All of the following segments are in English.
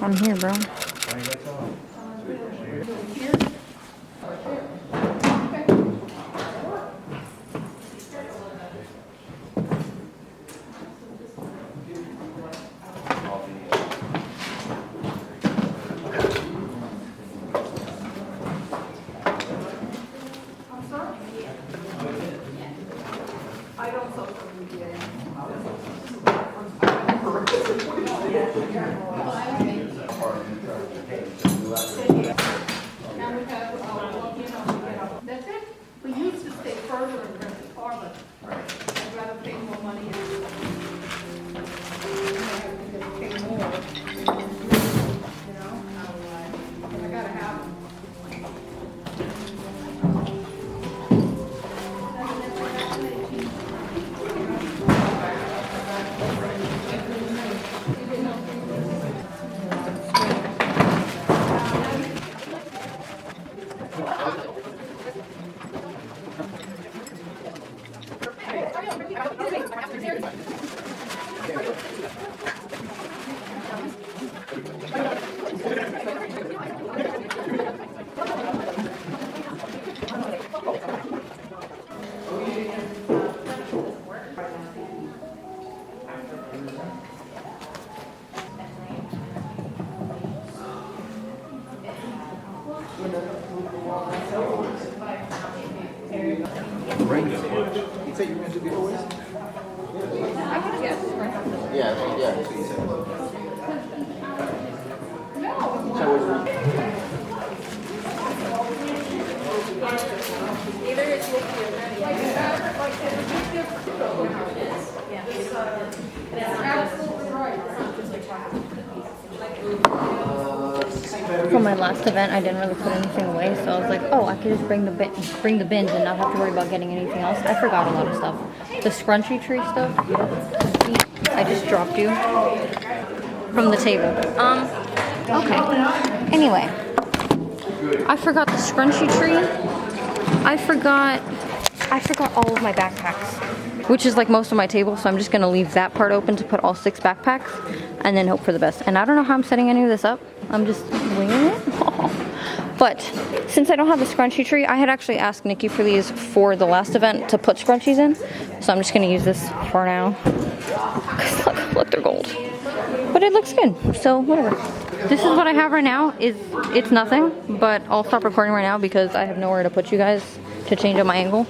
I'm here, bro. That's it. We used to stay further and rent the car, but I'd rather pay more money and pay more. You know, I gotta have them. You said you were going to do giveaways? I could guess. Yeah. Either it's with you. Absolutely right. For my last event, I didn't really put anything away, so I was like, oh, I could just bring the bins and not have to worry about getting anything else. I forgot a lot of stuff. The scrunchy tree stuff, I just dropped you from the table. Okay. Anyway, I forgot the scrunchy tree. I forgot all of my backpacks, which is like most of my table, so I'm just gonna leave that part open to put all 6 backpacks and then hope for the best. And I don't know how I'm setting any of this up. I'm just winging it. But since I don't have the scrunchy tree, I had actually asked Nikki for these for the last event to put scrunchies in. So I'm just gonna use this for now. Look, they're gold. But it looks good, so whatever. This is what I have right now. It's nothing, but I'll stop recording right now because I have nowhere to put you guys to change up my angle.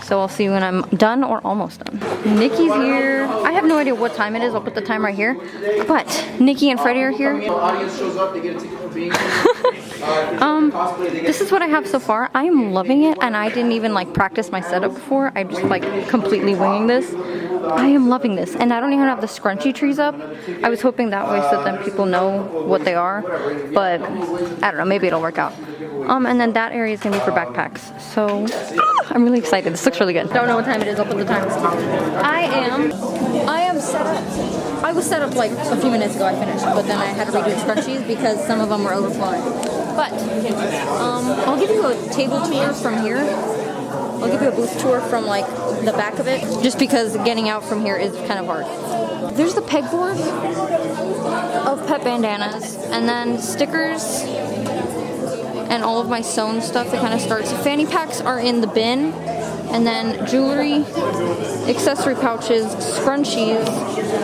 So I'll see you when I'm done or almost done. Nikki's here. I have no idea what time it is. I'll put the time right here. But Nikki and Freddie are here. This is what I have so far. I am loving it, and I didn't even like practice my setup before. I'm just like completely winging this. I am loving this, and I don't even have the scrunchy trees up. I was hoping that way so then people know what they are, but I don't know, maybe it'll work out. And then that area is gonna be for backpacks. So I'm really excited. This looks really good. Don't know what time it is. I'll put the time. I am set up. I was set up like a few minutes ago. I finished, but then I had to redo the scrunchies because some of them were overflowing. But I'll give you a table tour from here. I'll give you a booth tour from like the back of it, just because getting out from here is kind of hard. There's the pegboard of pet bandanas, and then stickers, and all of my sewn stuff that kind of starts. Fanny packs are in the bin, and then jewelry, accessory pouches, scrunchies,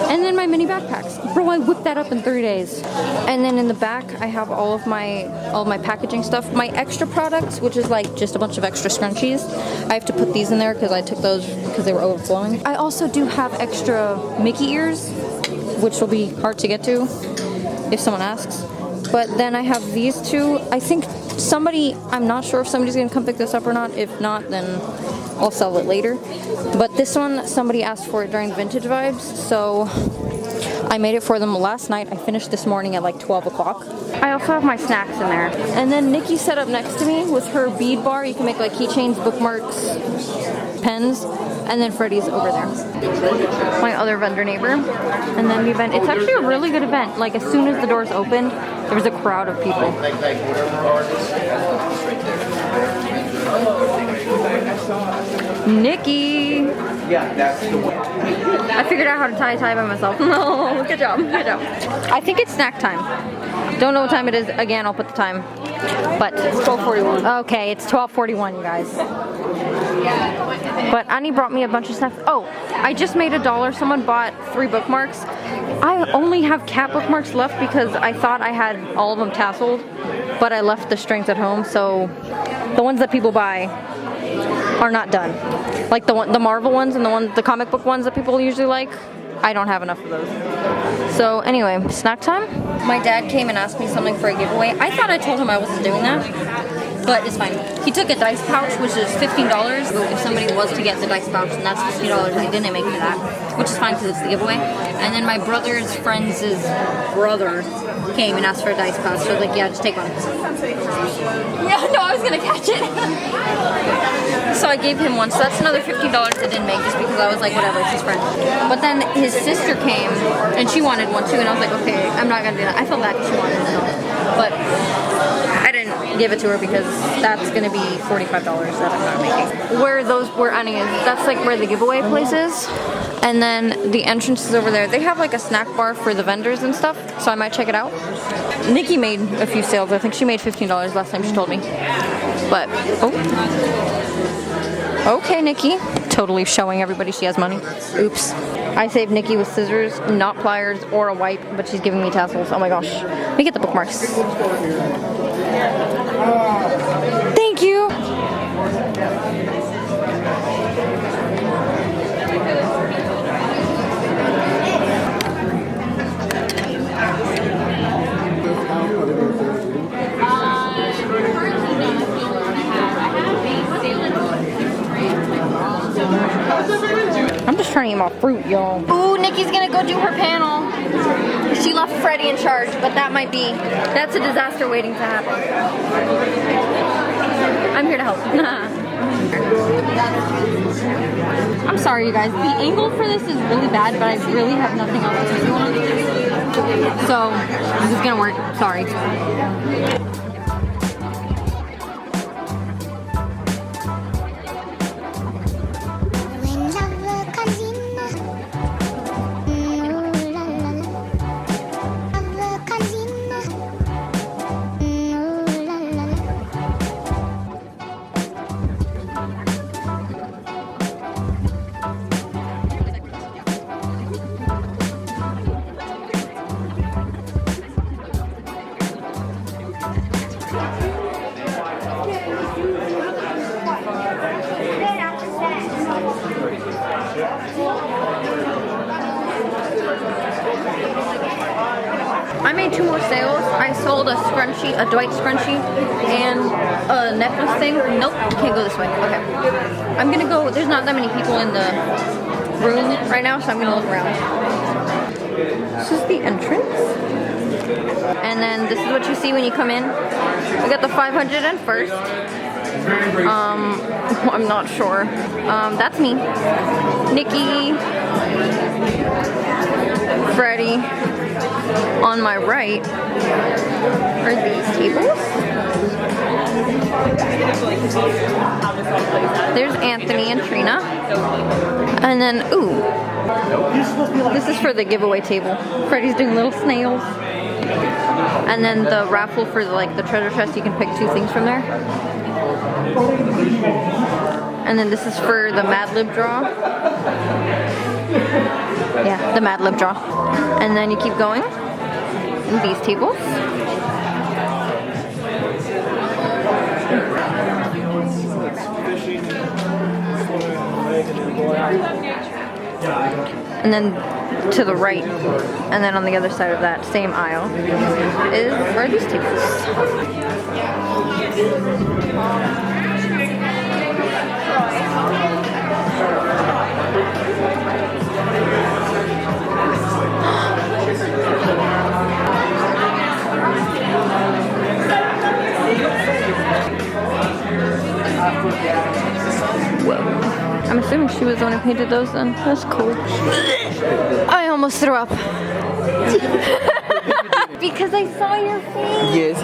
and then my mini backpacks. Bro, I whipped that up in 3 days. And then in the back, I have all my packaging stuff. My extra products, which is like just a bunch of extra scrunchies. I have to put these in there because I took those because they were overflowing. I also do have extra Mickey ears, which will be hard to get to if someone asks. But then I have these two. I think I'm not sure if somebody's gonna come pick this up or not. If not, then I'll sell it later. But this one, somebody asked for it during Vintage Vibes, so I made it for them last night. I finished this morning at like 12 o'clock. I also have my snacks in there. And then Nikki set up next to me with her bead bar. You can make like keychains, bookmarks, pens, and then Freddie's over there. My other vendor neighbor. And then the event, it's actually a really good event. Like as soon as the doors opened, there was a crowd of people. Nikki! Yeah, that's the one. I figured out how to tie a tie by myself. No, good job, good job. I think it's snack time. Don't know what time it is. Again, I'll put the time. But it's 12:41. Okay, it's 12:41, you guys. But Annie brought me a bunch of snacks. Oh, I just made $1. Someone bought 3 bookmarks. I only have cat bookmarks left because I thought I had all of them tasseled, but I left the strings at home. So the ones that people buy are not done. Like the Marvel ones and the comic book ones that people usually like. I don't have enough of those. So anyway, snack time. My dad came and asked me something for a giveaway. I thought I told him I wasn't doing that, but it's fine. He took a dice pouch, which is $15. If somebody was to get the dice pouch, then that's $15. I didn't make for that, which is fine because it's the giveaway. And then my brother's friend's brother came and asked for a dice pouch, so I was like, yeah, just take one. Yeah, no, I was gonna catch it. So I gave him one, so that's another $15 I didn't make just because I was like, whatever, it's his friend. But then his sister came and she wanted one too, and I was like, okay, I'm not gonna do that. I felt bad because she wanted it, but I didn't give it to her because that's gonna be $45 that I'm not making. Where Annie is, that's like where the giveaway place is. And then the entrance is over there. They have like a snack bar for the vendors and stuff, so I might check it out. Nikki made a few sales. I think she made $15 last time she told me. But, oh. Okay, Nikki. Totally showing everybody she has money. Oops. I saved Nikki with scissors, not pliers or a wipe, but she's giving me tassels. Oh my gosh. Let me get the bookmarks. Thank you. I'm just trying to eat my fruit, y'all. Ooh, Nikki's gonna go do her panel. She left Freddie in charge, but that's a disaster waiting to happen. I'm here to help. I'm sorry, you guys. The angle for this is really bad, but I really have nothing else to do on. So, this is gonna work. Sorry. I made 2 more sales. I sold a scrunchie, a Dwight scrunchie, and a necklace thing. Nope, can't go this way. Okay. I'm gonna go, there's not that many people in the room right now, so I'm gonna look around. This is the entrance. And then this is what you see when you come in. We got the 501st. I'm not sure. That's me. Nikki. Freddie. On my right are these tables. There's Anthony and Trina. And then, ooh, this is for the giveaway table. Freddie's doing little snails. And then the raffle for the treasure chest, you can pick 2 things from there. And then this is for the Mad Lib draw. Yeah, the Mad Lib draw. And then you keep going. And these tables. And then to the right, and then on the other side of that same aisle are these tables. Whoa. I'm assuming she was the one who painted those then. That's cool. I almost threw up. Because I saw your face. Yes.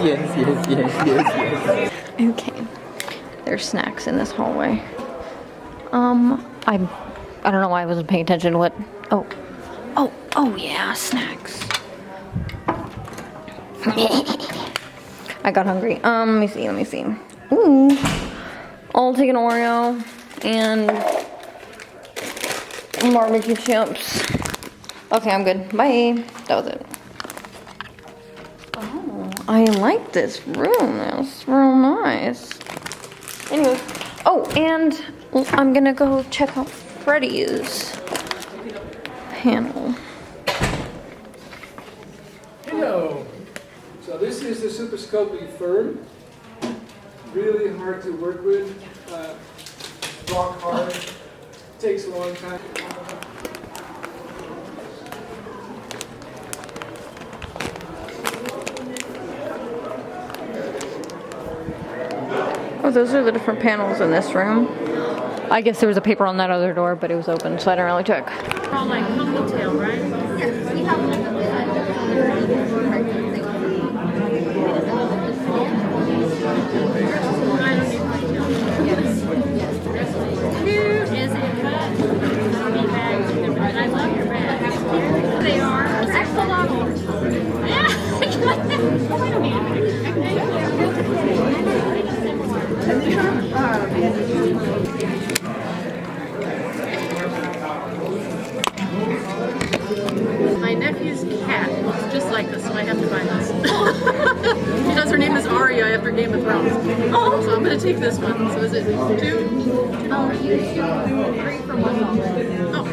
Okay. There's snacks in this hallway. I don't know why I wasn't paying attention to what. Oh yeah, snacks. I got hungry. Let me see. Ooh, I'll take an Oreo and barbecue chips. Okay, I'm good. Bye. That was it. Oh, I like this room. That's real nice. Anyway, oh, and I'm gonna go check out Freddy's panel. Hello. So this is the Super Scopy firm. Really hard to work with. Rock hard. Takes a long time. Oh, those are the different panels in this room. I guess there was a paper on that other door, but it was open, so I didn't really check. All like ponytail, right? Yes, we have Cute, is it? But I love your bag. They are. Axolotl. My nephew's cat looks just like this, so I have to buy this. Because her name is Arya after Game of Thrones. Oh, so I'm going to take this one. So is it two? Oh, you should bring from one dollar. Oh.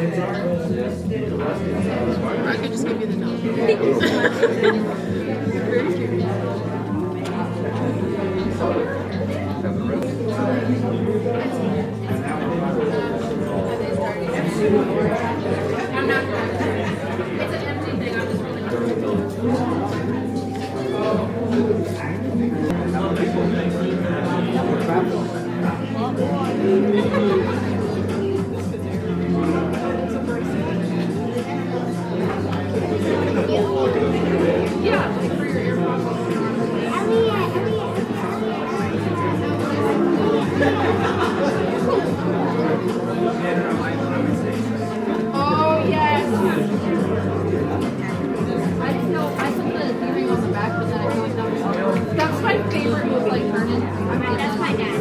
I could just give you the note. Thank you so much. Very cute. I'm not going to. It's an empty thing. I'm just really Oh, yes. I didn't know. I put the earring on the back, but then I feel like that was. That's my favorite move, like Vernon. I mean, that's my dad.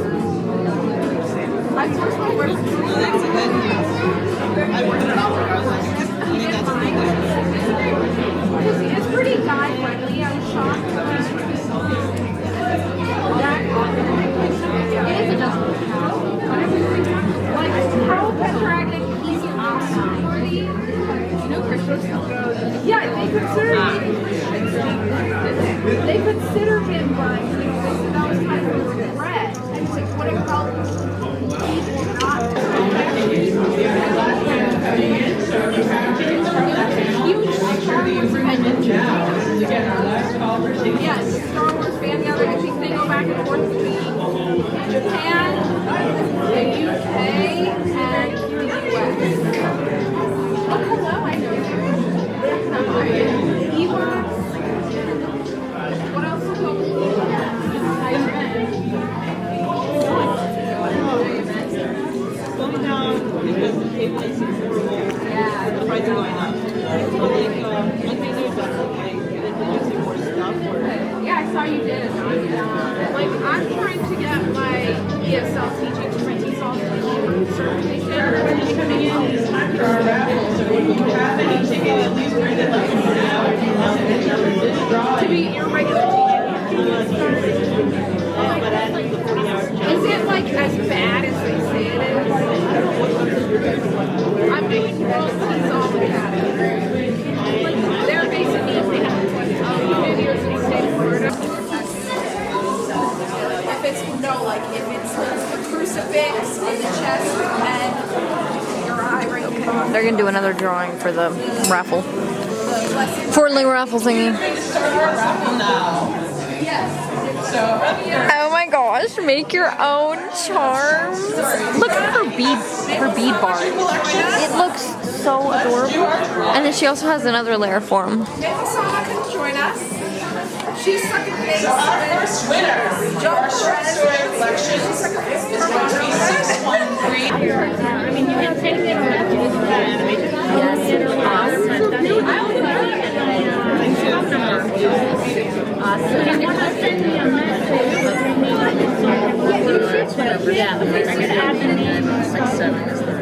I first one where it's pretty guy friendly. I was shocked. It is adjustable. Like how Pendragon, he's awesome. You know Christian? Yeah, they consider him, but you know, they said that was kind of a regret. And it's like, what about people not? Huge Star Wars fan. Yes, Star Wars fan. The other, I think they go back and forth between Japan, the UK, and the US. Oh, hello, I know you. Ewoks. What else is Yeah, I saw you did. Like, I'm trying to get my ESL teaching to my TESOL certification. To be your regular teacher. Is it like as bad as they say it is? I'm doing World TESOL Academy. Like, they're basically videos in the state of Florida. If it's if it's the crucifix and the chest and your eye right here. They're gonna do another drawing for the raffle. Fortnite raffle thingy. Oh my gosh, make your own charms. Look at her bead bar. It looks so adorable. And then she also has another layer for them. Maybe Sana can join us. She's sucking face. So our first winner for our short story collection is going to be 613. I mean, you can take it or not use the animation. Yeah, the first thing that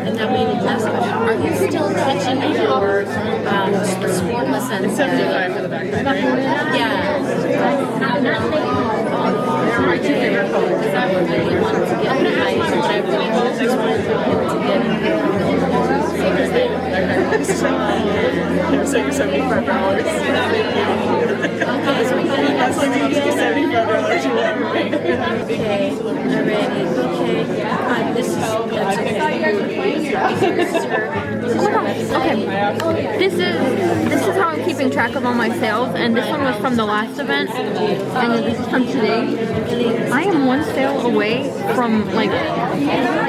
and then we need less. Are you still teaching your sport lessons? 75 for the backpack, right? Yeah. Because I really wanted to get advice, but I really wanted to get They're saying $75. That's like $75 you want to make. Okay, I'm ready. Okay, this is that's okay. Okay, this is how I'm keeping track of all my sales, and this one was from the last event, and then this is from today. I am one sale away from like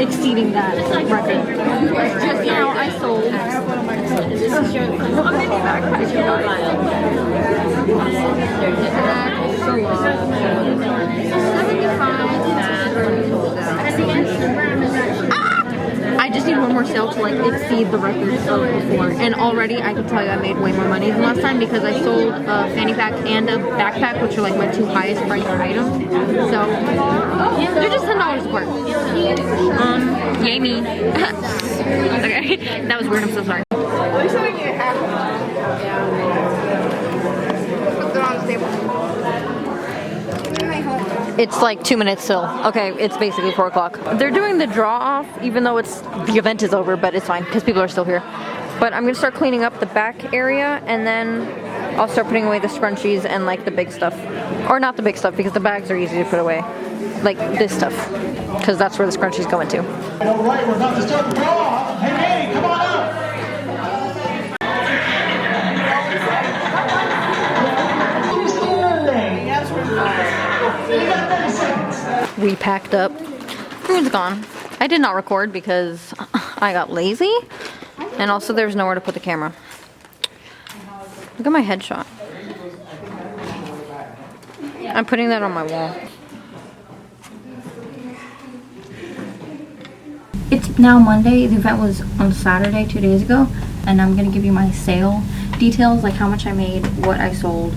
exceeding that record. Just now, I sold. I just need one more sale to like exceed the records of before, and already I can tell you I made way more money than last time because I sold a fanny pack and a backpack, which are like my two highest priced items. So they're just $10 apart. Yay me. Okay, that was weird. I'm so sorry. It's like 2 minutes still. Okay, it's basically 4 o'clock. They're doing the draw off, even though the event is over, but it's fine because people are still here. But I'm gonna start cleaning up the back area, and then I'll start putting away the scrunchies and like the big stuff. Or not the big stuff, because the bags are easy to put away. Like this stuff, because that's where the scrunchies go into. All right, we're about to start the draw. Hey, Manny, come on up. We packed up. Everyone's gone. I did not record because I got lazy, and also there's nowhere to put the camera. Look at my headshot. I'm putting that on my wall. It's now Monday. The event was on Saturday 2 days ago, and I'm gonna give you my sale details, like how much I made, what I sold,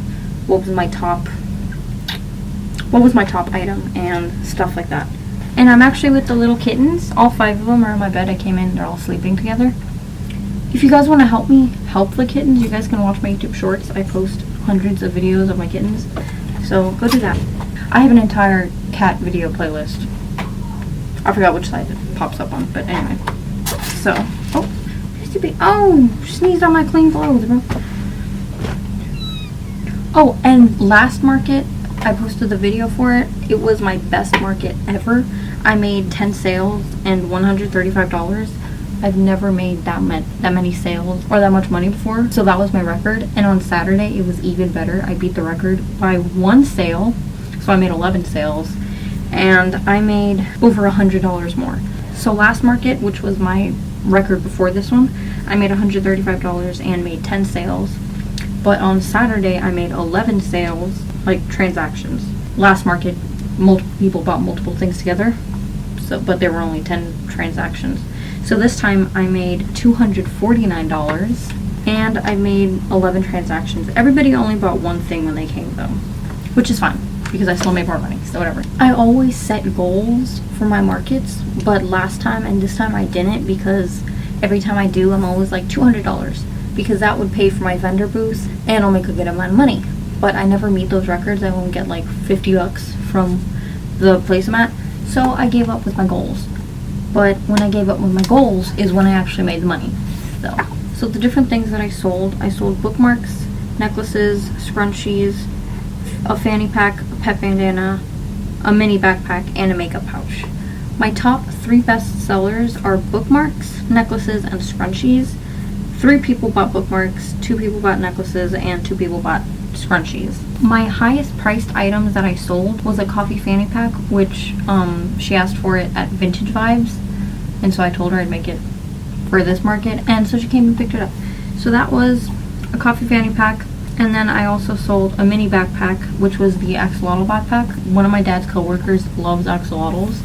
what was my top item, and stuff like that. And I'm actually with the little kittens. All 5 of them are in my bed. I came in, they're all sleeping together. If you guys want to help me help the kittens, you guys can watch my YouTube shorts. I post hundreds of videos of my kittens, so go do that. I have an entire cat video playlist. I forgot which side it pops up on, but anyway. So, sneezed on my clean clothes, bro. Oh, and last market, I posted the video for it. It was my best market ever. I made 10 sales and $135. I've never made that many sales or that much money before, so that was my record. And on Saturday, it was even better. I beat the record by 1 sale, so I made 11 sales, and I made over $100 more. So last market, which was my record before this one, I made $135 and made 10 sales. But on Saturday, I made 11 sales, like transactions. Last market, multiple people bought multiple things together, but there were only 10 transactions. So this time I made $249 and I made 11 transactions. Everybody only bought one thing when they came though, which is fine because I still made more money, so whatever. I always set goals for my markets, but last time and this time I didn't, because every time I do, I'm always like $200, because that would pay for my vendor booth and I'll make a good amount of money. But I never meet those records. I won't get like $50 from the place I'm at, so I gave up with my goals. But when I gave up with my goals is when I actually made the money. So the different things that I sold bookmarks, necklaces, scrunchies, a fanny pack, a pet bandana, a mini backpack, and a makeup pouch. My top 3 best sellers are bookmarks, necklaces, and scrunchies. 3 people bought bookmarks, 2 people bought necklaces, and 2 people bought scrunchies. My highest priced items that I sold was a coffee fanny pack, which she asked for it at Vintage Vibes, and so I told her I'd make it for this market, and so she came and picked it up. So that was a coffee fanny pack, And then I also sold a mini backpack, which was the axolotl backpack. One of my dad's coworkers loves axolotls,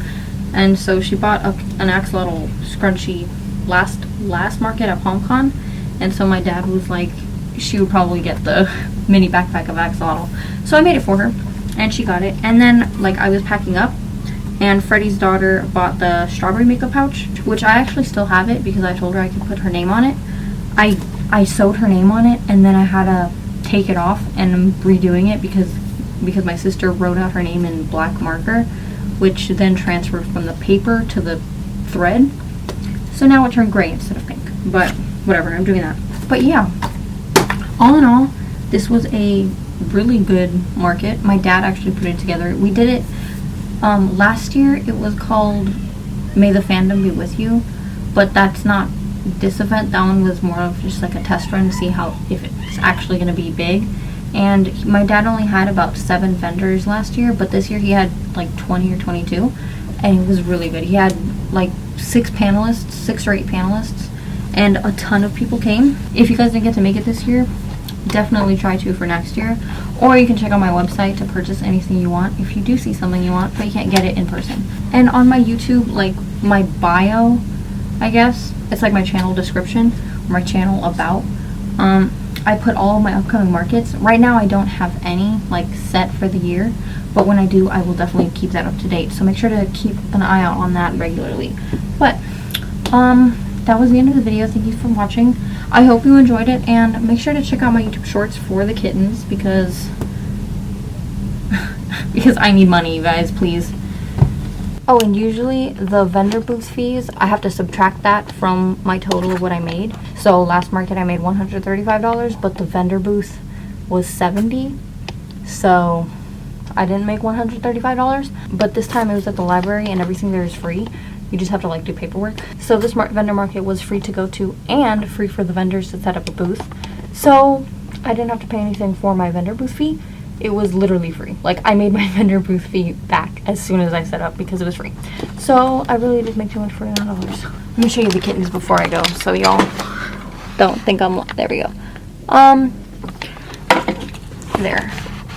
and so she bought an axolotl scrunchie last market at PalmCon, and so my dad was like, she would probably get the mini backpack of axolotl. So I made it for her, and she got it. And then like I was packing up, and Freddie's daughter bought the strawberry makeup pouch, which I actually still have it because I told her I could put her name on it. I sewed her name on it, and then I had to take it off, and I'm redoing it because my sister wrote out her name in black marker, which then transferred from the paper to the thread. So now it turned gray instead of pink. But whatever, I'm doing that. But yeah, all in all, this was a really good market. My dad actually put it together. We did it last year. It was called May the Fandom Be With You, but that's not this event. That one was more of just like a test run to see if it's actually going to be big. And my dad only had about 7 vendors last year, but this year he had like 20 or 22, and it was really good. He had like 6 or 8 panelists, and a ton of people came. If you guys didn't get to make it this year, definitely try to for next year, or you can check out my website to purchase anything you want if you do see something you want but you can't get it in person. And on my YouTube, like my bio, I guess it's like my channel description or my channel about, I put all of my upcoming markets. Right now I don't have any like set for the year, but when I do, I will definitely keep that up to date, so make sure to keep an eye out on that regularly. But that was the end of the video. Thank you for watching. I hope you enjoyed it, and make sure to check out my YouTube shorts for the kittens because I need money, you guys, please. Oh, and usually the vendor booth fees, I have to subtract that from my total of what I made. So last market I made $135, but the vendor booth was $70. So I didn't make $135, but this time it was at the library and everything there is free. You just have to like do paperwork. So this vendor market was free to go to and free for the vendors to set up a booth. So I didn't have to pay anything for my vendor booth fee. It was literally free. Like I made my vendor booth fee back as soon as I set up because it was free. So I really did make $249. Let me show you the kittens before I go so y'all don't think I'm, there we go. There.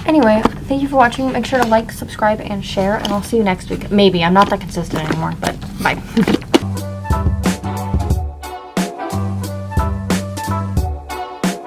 Anyway, thank you for watching. Make sure to like, subscribe, and share, and I'll see you next week. Maybe. I'm not that consistent anymore, but bye.